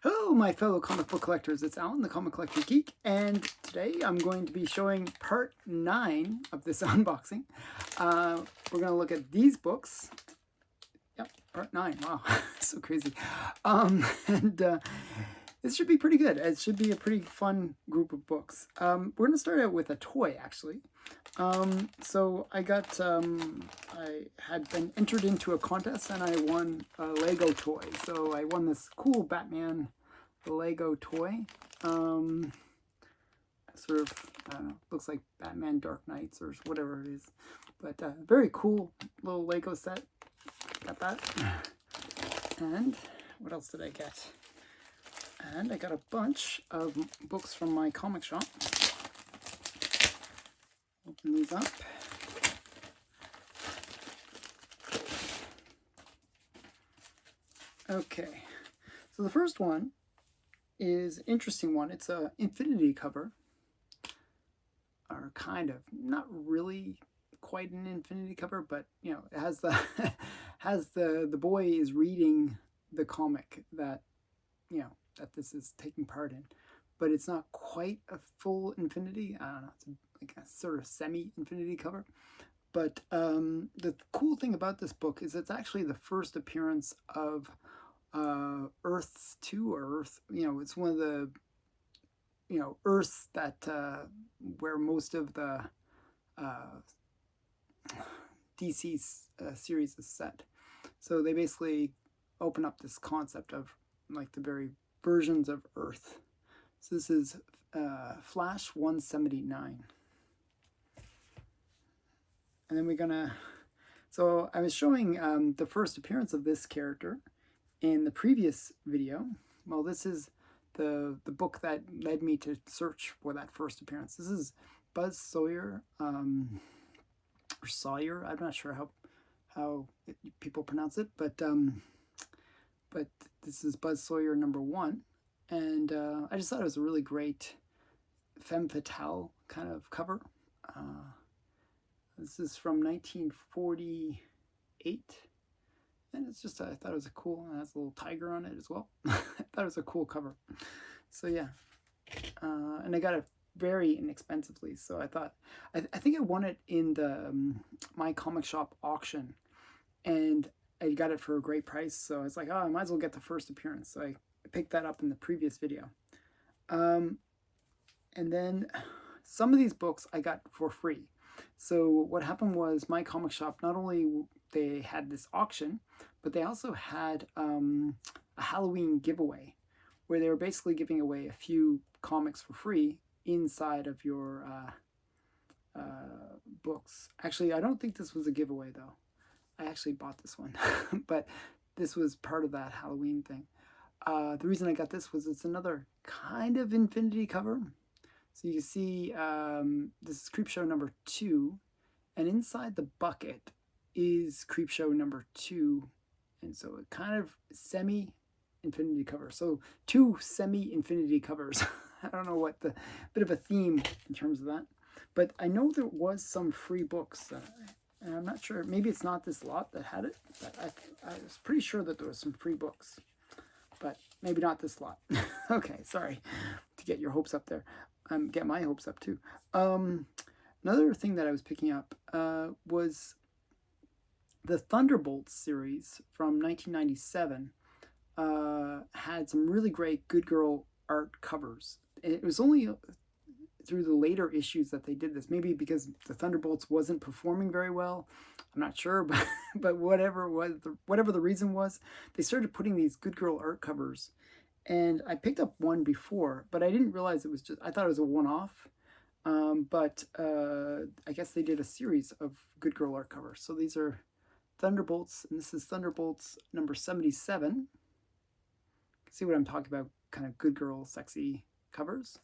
Hello, my fellow comic book collectors. It's Alan, the Comic Collector Geek, and today I'm going to be showing part 9 of this unboxing. We're going to look at these books. Yep, part 9. Wow, so crazy. This should be pretty good. It should be a pretty fun group of books. We're going to start out with a toy, actually. So I had been entered into a contest and I won a Lego toy. So I won this cool Batman Lego toy. Sort of, I don't know, looks like Batman Dark Knights or whatever it is. But very cool little Lego set. Got that. And what else did I get? And I got a bunch of books from my comic shop. Open these up. Okay, so the first one is an interesting one. It's a infinity cover, or kind of, not really quite an infinity cover, but you know, it has the the boy is reading the comic that, you know, that this is taking part in, but it's not quite a full infinity. I don't know, it's like a sort of semi-infinity cover. But the cool thing about this book is it's actually the first appearance of Earth's 2, or Earth, you know, it's one of the, you know, Earths that where most of the DC series is set. So they basically open up this concept of like the very versions of Earth. So this is Flash 179. And then we're gonna, so I was showing the first appearance of this character in the previous video. Well, this is the book that led me to search for that first appearance. This is Buzz Sawyer, or Sawyer. I'm not sure how people pronounce it, but this is Buzz Sawyer #1, and I just thought it was a really great femme fatale kind of cover. This is from 1948, and it's just, I thought it was a cool, it has a little tiger on it as well. I thought it was a cool cover. So yeah, and I got it very inexpensively, so I thought, I think I won it in the my comic shop auction, and I got it for a great price, so I was like, oh, I might as well get the first appearance. So I picked that up in the previous video. And then some of these books I got for free. So what happened was, my comic shop, not only they had this auction, but they also had a Halloween giveaway where they were basically giving away a few comics for free inside of your books. Actually, I don't think this was a giveaway though. I actually bought this one, but this was part of that Halloween thing. The reason I got this was it's another kind of infinity cover. So you can see this is Creepshow #2, and inside the bucket is Creepshow #2, and so it kind of semi-infinity cover. So 2 semi-infinity covers. I don't know what the, bit of a theme in terms of that, but I know there was some free books. And I'm not sure, maybe it's not this lot that had it, but I was pretty sure that there was some free books, but maybe not this lot. Okay, sorry to get your hopes up there. Get my hopes up too. Another thing that I was picking up was the Thunderbolts series from 1997. Had some really great Good Girl art covers. It was only through the later issues that they did this, maybe because the Thunderbolts wasn't performing very well, I'm not sure, but whatever the reason was, they started putting these Good Girl art covers, and I picked up one before, but I didn't realize it was just, I thought it was a one-off, but I guess they did a series of Good Girl art covers. So these are Thunderbolts, and this is Thunderbolts #77. See what I'm talking about, kind of Good Girl sexy covers.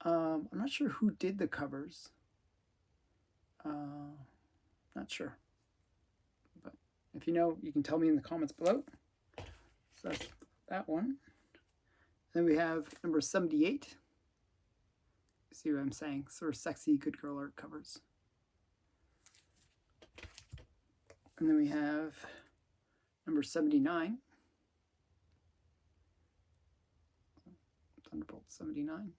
I'm not sure who did the covers. Not sure. But if you know, you can tell me in the comments below. So that's that one. Then we have #78. See what I'm saying? Sort of sexy Good Girl art covers. And then we have #79. Thunderbolts 79.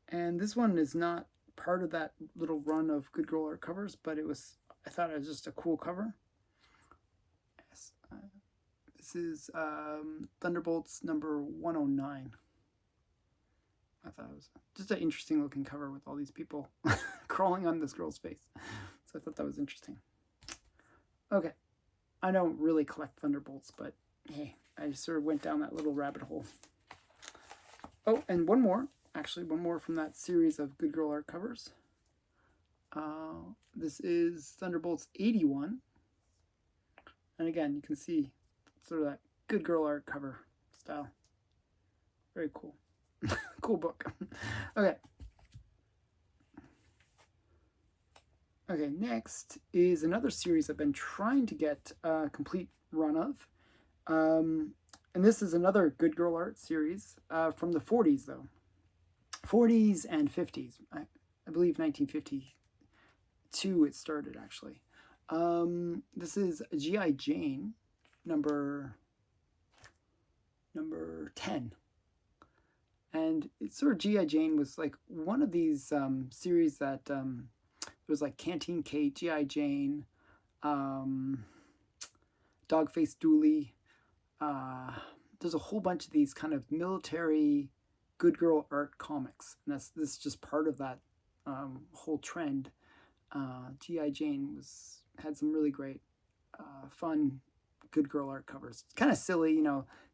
And this one is not part of that little run of Good Girl art covers, but I thought it was just a cool cover. Yes, this is Thunderbolts number 109. I thought it was just an interesting looking cover with all these people crawling on this girl's face. So I thought that was interesting. Okay, I don't really collect Thunderbolts, but hey, I just sort of went down that little rabbit hole. Oh, and one more from that series of Good Girl art covers. This is Thunderbolts 81. And again, you can see sort of that Good Girl art cover style. Very cool. Cool book. Okay. Okay, next is another series I've been trying to get a complete run of. And this is another Good Girl art series from the 40s, though. 40s and 50s. I believe 1952 it started, actually. This is G.I. Jane, number 10. And it's sort of G.I. Jane was like one of these series that it was like Canteen Kate, G.I. Jane, Dogface Dooley. There's a whole bunch of these kind of military Good Girl art comics. And this is just part of that whole trend. G.I. Jane had some really great, fun Good Girl art covers. It's kind of silly,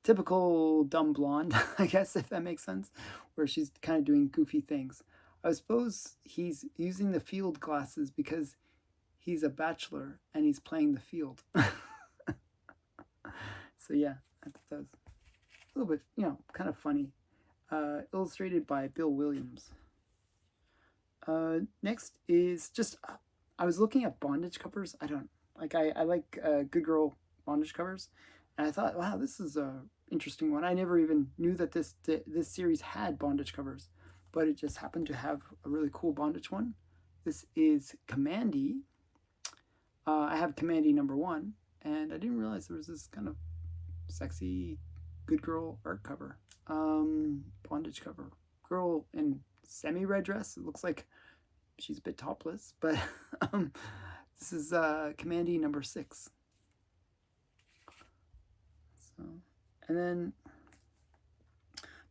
typical dumb blonde, I guess, if that makes sense, where she's kind of doing goofy things. I suppose he's using the field glasses because he's a bachelor and he's playing the field. So yeah, I thought that was a little bit, kind of funny. Illustrated by Bill Williams. Next is just, I was looking at bondage covers. I like Good Girl bondage covers, and I thought, wow, this is a interesting one. I never even knew that this series had bondage covers, but it just happened to have a really cool bondage one. This is Commandy. I have Commandy number 1, and I didn't realize there was this kind of sexy Good Girl art cover. Bondage cover. Girl in semi-red dress. It looks like she's a bit topless, but this is Commandy number 6. So, and then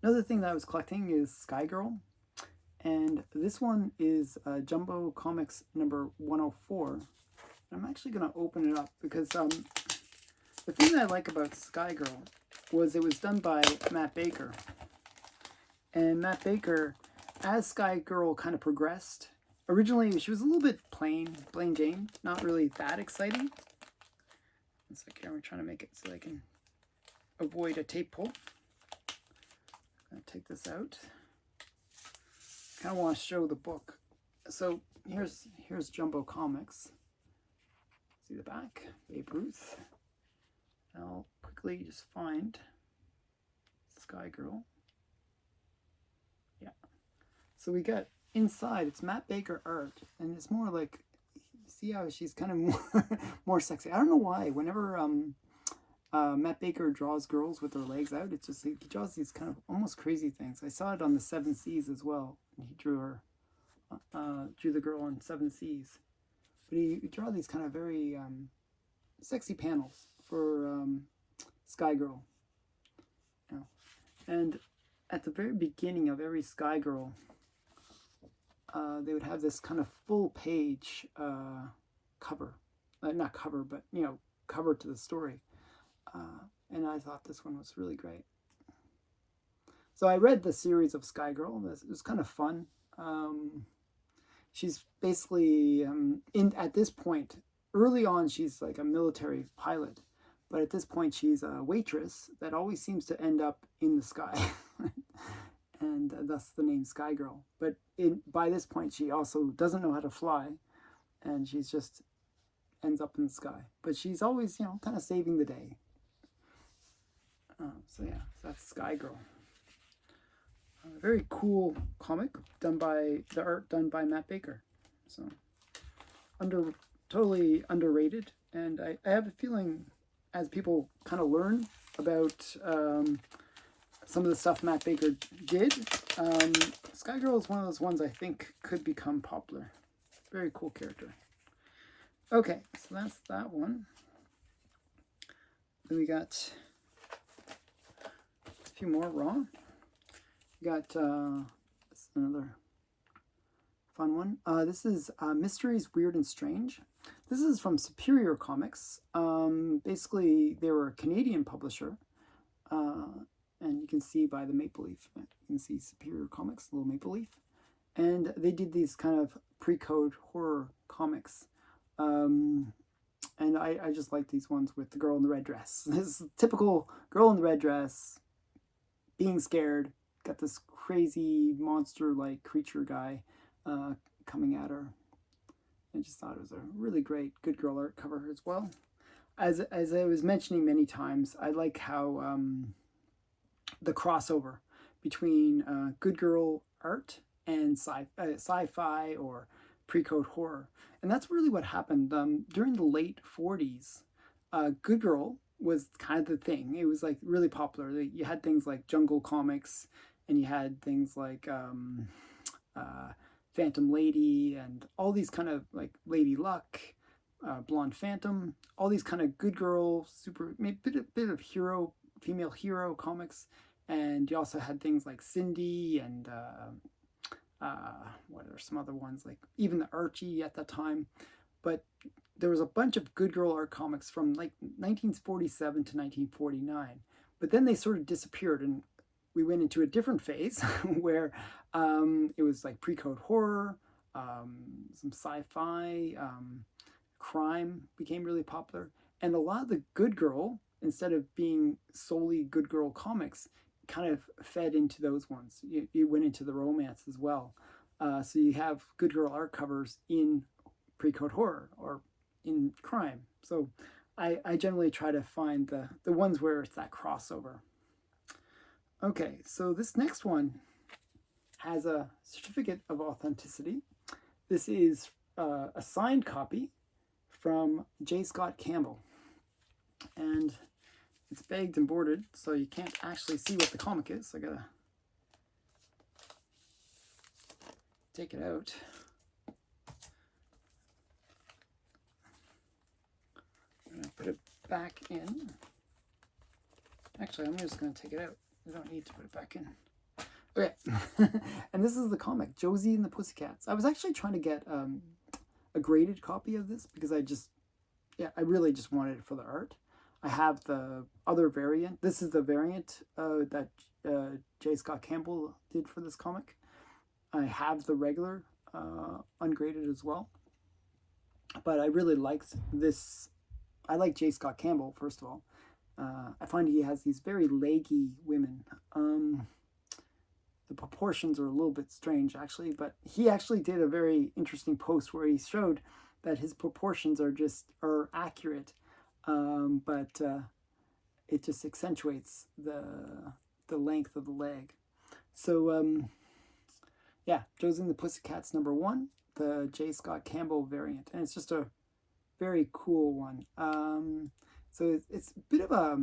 another thing that I was collecting is Sky Girl, and this one is Jumbo Comics number 104. I'm actually going to open it up because the thing that I like about Sky Girl was it was done by Matt Baker. And Matt Baker, as Sky Girl kind of progressed, originally she was a little bit plain Jane, not really that exciting. It's like here, we're trying to make it so I can avoid a tape pull. I'm going to take this out. I kind of want to show the book. So here's Jumbo Comics. See the back, Babe Ruth. I'll quickly just find Sky Girl. Yeah. So we got inside, it's Matt Baker art, and it's more like, see how she's kind of more sexy. I don't know why. Whenever Matt Baker draws girls with their legs out, it's just like he draws these kind of almost crazy things. I saw it on the 7 Seas as well. He drew the girl on 7 Seas. But he draw these kind of very sexy panels for Sky Girl. And at the very beginning of every Sky Girl, they would have this kind of full page cover. Not cover, but, cover to the story. And I thought this one was really great. So I read the series of Sky Girl. It was kind of fun. She's basically, at this point, early on, she's like a military pilot. But at this point, she's a waitress that always seems to end up in the sky. And thus the name Sky Girl. But by this point, she also doesn't know how to fly. And she's just ends up in the sky. But she's always, kind of saving the day. So that's Sky Girl. A very cool comic done by Matt Baker. So totally underrated. And I have a feeling as people kind of learn about some of the stuff Matt Baker did. Sky Girl is one of those ones I think could become popular. Very cool character. Okay, so that's that one. Then we got a few more raw. We got this is another fun one. This is Mysteries, Weird and Strange. This is from Superior Comics. Basically, they were a Canadian publisher. And you can see by the maple leaf. You can see Superior Comics, little maple leaf. And they did these kind of pre-code horror comics. And I just like these ones with the girl in the red dress. This typical girl in the red dress, being scared, got this crazy monster-like creature guy coming at her. I just thought it was a really great Good Girl art cover as well. As I was mentioning many times, I like how the crossover between Good Girl art and sci-fi or pre-code horror. And that's really what happened during the late 40s. Good Girl was kind of the thing. It was like really popular. You had things like Jungle Comics, and you had things like Phantom Lady, and all these kind of like Lady Luck, Blonde Phantom, all these kind of Good Girl, super bit of hero, female hero comics. And you also had things like Cindy and what are some other ones, like even the Archie at that time. But there was a bunch of Good Girl art comics from like 1947 to 1949. But then they sort of disappeared, and we went into a different phase where it was like pre-code horror, some sci-fi, crime became really popular. And a lot of the Good Girl, instead of being solely Good Girl comics, kind of fed into those ones. You went into the romance as well. So you have Good Girl art covers in pre-code horror or in crime. So I generally try to find the ones where it's that crossover. Okay, so this next one has a certificate of authenticity. This is a signed copy from J. Scott Campbell. And it's bagged and boarded, so you can't actually see what the comic is. So I gotta take it out. I'm gonna put it back in. Actually, I'm just gonna take it out. I don't need to put it back in. Okay, and this is the comic, Josie and the Pussycats. I was actually trying to get a graded copy of this because I really just wanted it for the art. I have the other variant. This is the variant that J. Scott Campbell did for this comic. I have the regular ungraded as well. But I really liked this. I like J. Scott Campbell, first of all. I find he has these very leggy women. The proportions are a little bit strange, actually. But he actually did a very interesting post where he showed that his proportions are accurate. But it just accentuates the length of the leg. So yeah, Josie and the Pussycats #1, the J. Scott Campbell variant, and it's just a very cool one. So it's a bit of a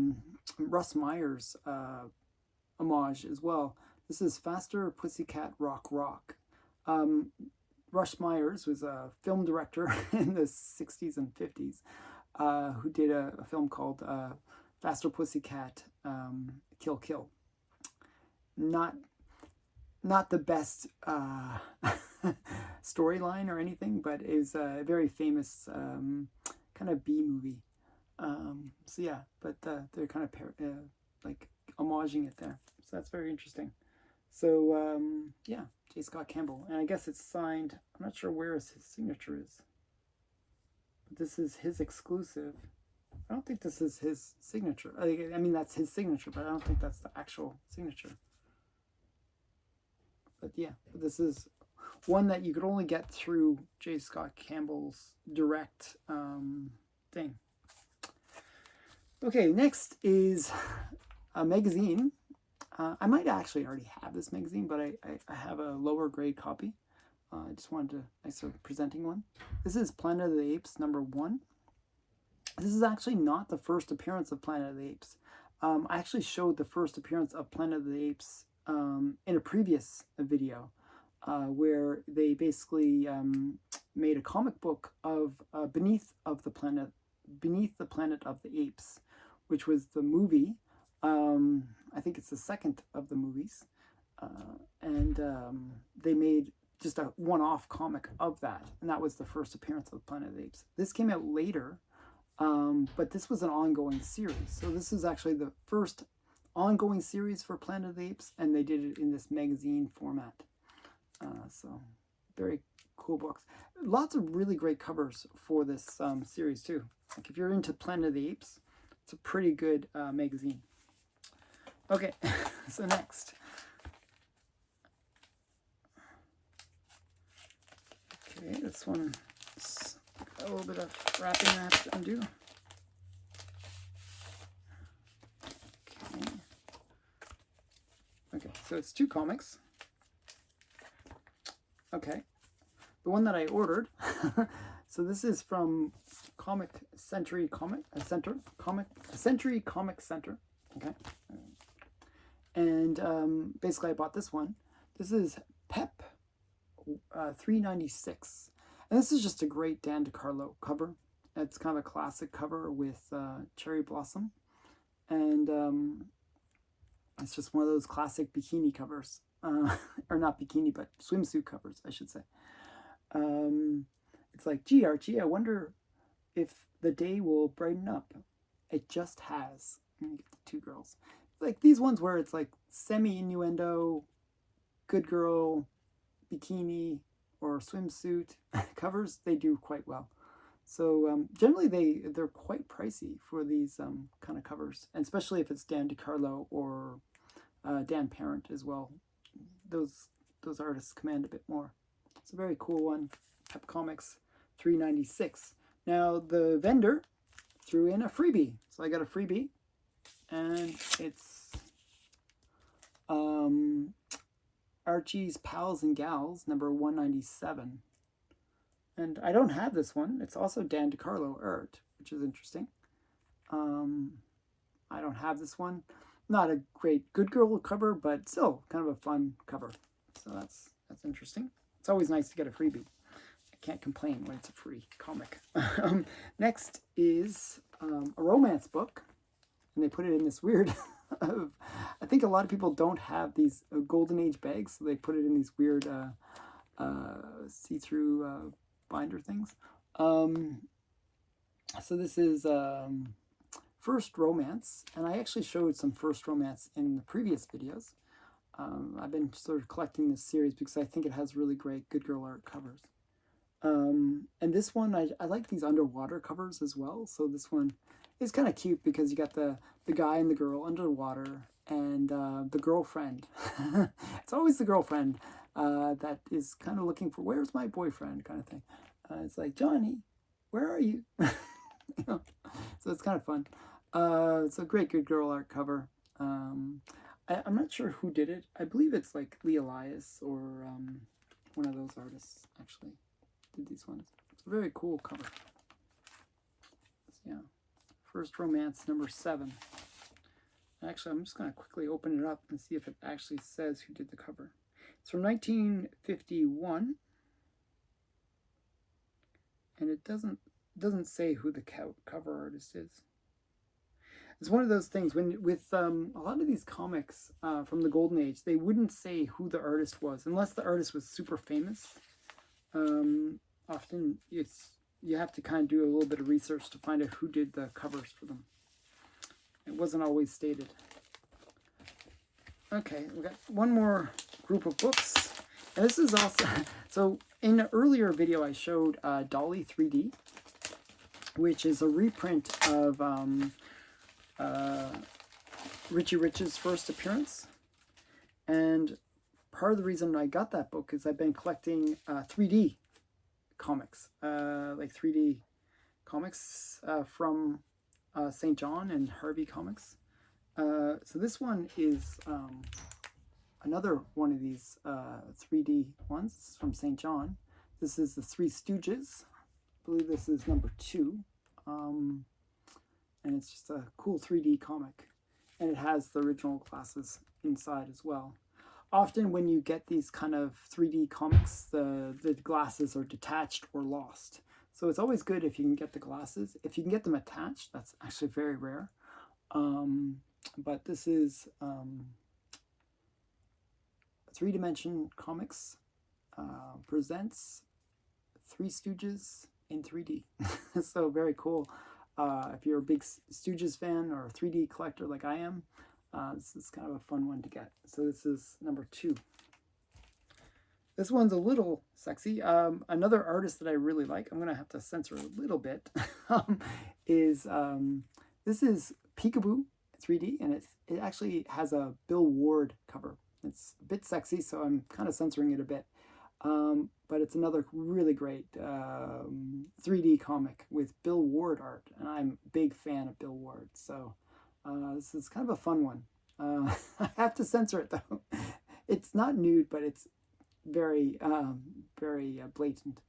Russ Myers homage as well. This is Faster Pussycat Rock Rock. Russ Myers was a film director in the 60s and 50s. Who did a film called Faster Pussycat Kill Kill. Not the best storyline or anything, but it was a very famous kind of B movie. So yeah, but they're kind of like homaging it there. So that's very interesting. So yeah, J. Scott Campbell, and I guess it's signed. I'm not sure where his signature is. This is his exclusive. I don't think this is his signature. I mean, that's his signature, but I don't think that's the actual signature. But yeah, this is one that you could only get through J. Scott Campbell's direct thing. Okay, next is a magazine. I might actually already have this magazine, but I have a lower grade copy. I just wanted to, I started presenting one. This is Planet of the Apes #1. This is actually not the first appearance of Planet of the Apes. I actually showed the first appearance of Planet of the Apes in a previous video, where they basically made a comic book of Beneath the Planet of the Apes, which was the movie. I think it's the second of the movies, and they made just a one-off comic of that, and that was the first appearance of Planet of the Apes. This came out later, but this was an ongoing series. So this is actually the first ongoing series for Planet of the Apes, and they did it in this magazine format. So very cool books. Lots of really great covers for this series too. Like if you're into Planet of the Apes, it's a pretty good magazine. Okay, so next. Okay, this one is got a little bit of wrapping I have to undo. Okay, so it's 2 comics. Okay, the one that I ordered. So this is from Century Comic Center. Okay, and basically I bought this one. This is Pep 396, and this is just a great Dan DeCarlo cover. It's kind of a classic cover with cherry blossom, and it's just one of those classic bikini covers, or not bikini, but swimsuit covers, I should say. It's like, gee, Archie, I wonder if the day will brighten up. It just has. And you get the 2 girls. Like these ones where it's like semi-innuendo, good girl, bikini, or swimsuit covers, they do quite well. So generally they're quite pricey for these kind of covers, and especially if it's Dan DeCarlo or Dan Parent as well. Those artists command a bit more. It's a very cool one. Pep Comics 396. Now the vendor threw in a freebie, so I got a freebie, and it's Archie's Pals and Gals number 197. And I don't have this one. It's also Dan DeCarlo art, which is interesting. I don't have this one. Not a great good girl cover, but still kind of a fun cover. So that's interesting. It's always nice to get a freebie. I can't complain when it's a free comic. Next is a romance book, and they put it in this weird. I think a lot of people don't have these Golden Age bags, so they put it in these weird see-through binder things. So this is First Romance, and I actually showed some First Romance in the previous videos. I've been sort of collecting this series because I think it has really great good girl art covers. And this one, I like these underwater covers as well. So this one is kind of cute because you got the guy and the girl underwater, and the girlfriend. It's always the girlfriend that is kind of looking for, where's my boyfriend kind of thing. It's like, Johnny, where are you? You know? So it's kind of fun. It's a great good girl art cover. I'm not sure who did it. I believe it's like Lee Elias or one of those artists actually did these ones. It's a very cool cover. So, yeah, First Romance number 7. Actually, I'm just going to quickly open it up and see if it actually says who did the cover. It's from 1951, and it doesn't say who the cover artist is. It's one of those things when with a lot of these comics from the Golden Age, they wouldn't say who the artist was unless the artist was super famous. Often you have to kind of do a little bit of research to find out who did the covers for them. It wasn't always stated. Okay, we got one more group of books, and this is also so. In an earlier video, I showed Dolly 3D, which is a reprint of Richie Rich's first appearance. And part of the reason I got that book is I've been collecting 3D comics, like 3D comics from St. John and Harvey Comics. So this one is another one of these 3D ones. It's from St. John. This is the Three Stooges. I believe this is number 2. And it's just a cool 3D comic. and it has the original glasses inside as well. Often when you get these kind of 3D comics, the glasses are detached or lost. So it's always good if you can get the glasses. If you can get them attached, that's actually very rare. But this is 3Dimension Comics presents Three Stooges in 3D. So very cool. If you're a big Stooges fan or a 3D collector like I am, this is kind of a fun one to get. So this is number 2. This one's a little sexy. Another artist that I really like, I'm going to have to censor a little bit, is this is Peekaboo 3D, and it actually has a Bill Ward cover. It's a bit sexy, so I'm kind of censoring it a bit. But it's another really great 3D comic with Bill Ward art, and I'm a big fan of Bill Ward, so this is kind of a fun one. I have to censor it though. It's not nude, but it's very blatant.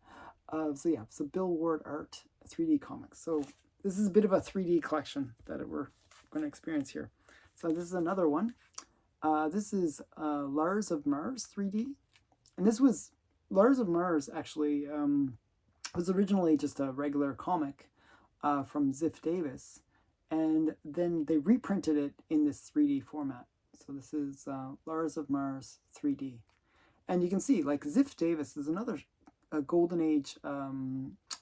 So yeah, so Bill Ward art, 3D comics. So this is a bit of a 3D collection that we're going to experience here. So this is another one. This is Lars of Mars 3D, and this was Lars of Mars actually was originally just a regular comic from Ziff Davis, and then they reprinted it in this 3D format. So this is Lars of Mars 3D. And you can see, like, Ziff Davis is another golden age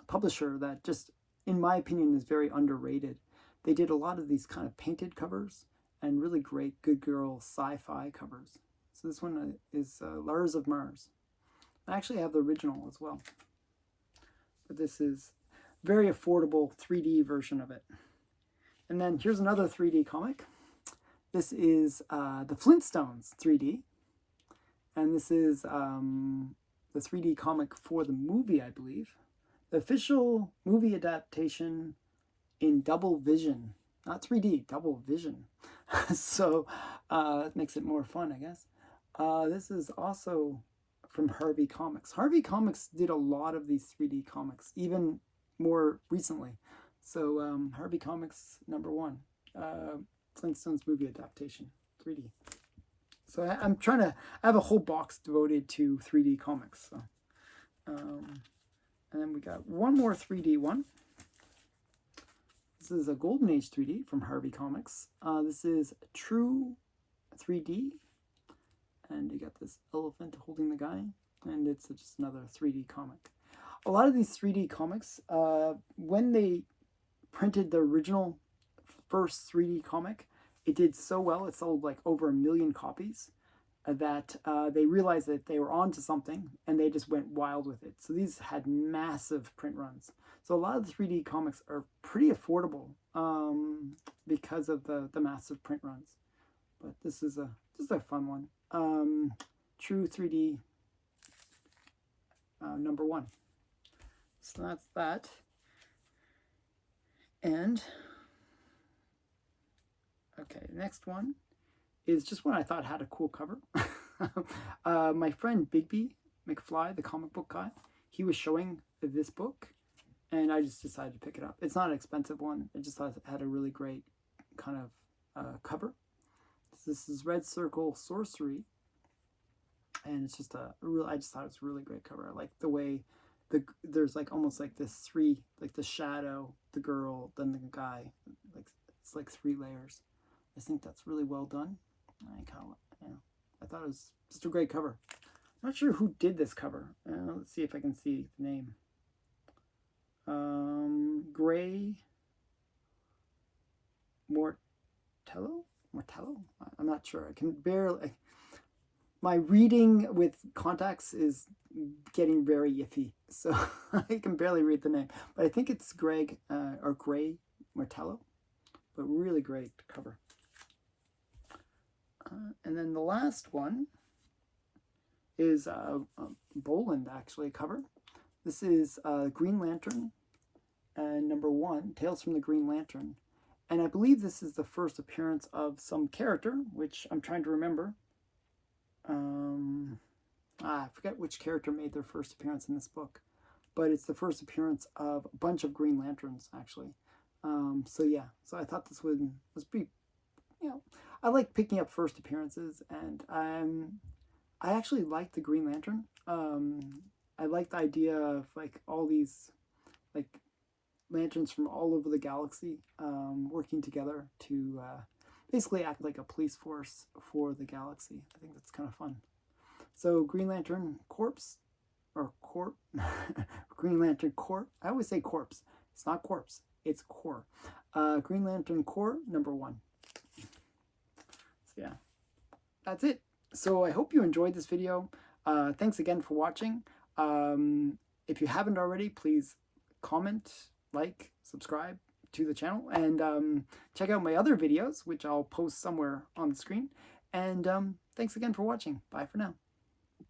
publisher that just, in my opinion, is very underrated. They did a lot of these kind of painted covers and really great good girl sci-fi covers. So this one is Lars of Mars. I actually have the original as well. But this is very affordable 3D version of it. And then here's another 3D comic. This is the Flintstones 3D. And this is the 3D comic for the movie, I believe. The official movie adaptation in double vision. Not 3D, double vision. So that makes it more fun, I guess. This is also from Harvey Comics. Harvey Comics did a lot of these 3D comics, even more recently. So Harvey Comics, number 1. Flintstones movie adaptation, 3D. So I'm trying to, I have a whole box devoted to 3D comics. So, and then we got one more 3D one. This is a Golden Age 3D from Harvey Comics. This is True 3D. And you got this elephant holding the guy. And it's just another 3D comic. A lot of these 3D comics, when they printed the original first 3D comic, it did so well, it sold like over 1 million copies, that they realized that they were onto something and they just went wild with it. So these had massive print runs. So a lot of the 3D comics are pretty affordable because of the massive print runs. But this is just a fun one. True 3D number 1. So that's that. And okay, next one is just one I thought had a cool cover. My friend Bigby McFly, the comic book guy, he was showing this book, and I just decided to pick it up. It's not an expensive one. I just thought it had a really great kind of cover. This is Red Circle Sorcery, and it's just I just thought it was a really great cover. I like the way there's like almost like this 3, like the shadow, the girl, then the guy, like it's like 3 layers. I think that's really well done. I thought it was just a great cover. I'm not sure who did this cover. Let's see if I can see the name. Gray Mortello? I'm not sure. I can barely... My reading with contacts is getting very iffy, so I can barely read the name. But I think it's Greg or Gray Mortello. But really great cover. And then the last one is a Boland, actually, cover. This is Green Lantern, number 1, Tales from the Green Lantern. And I believe this is the first appearance of some character, which I'm trying to remember. I forget which character made their first appearance in this book. But it's the first appearance of a bunch of Green Lanterns, actually. So yeah, so I thought this one was pretty, you know, I like picking up first appearances, and I actually like the Green Lantern. I like the idea of like all these like lanterns from all over the galaxy working together to basically act like a police force for the galaxy. I think that's kind of fun. So Green Lantern Corpse, or Corp, Green Lantern Corp. I always say corpse. It's not corpse. It's core. Green Lantern Core #1. So yeah, that's it. So I hope you enjoyed this video. Thanks again for watching. If you haven't already, please comment, like, subscribe to the channel, and check out my other videos, which I'll post somewhere on the screen. And thanks again for watching. Bye for now.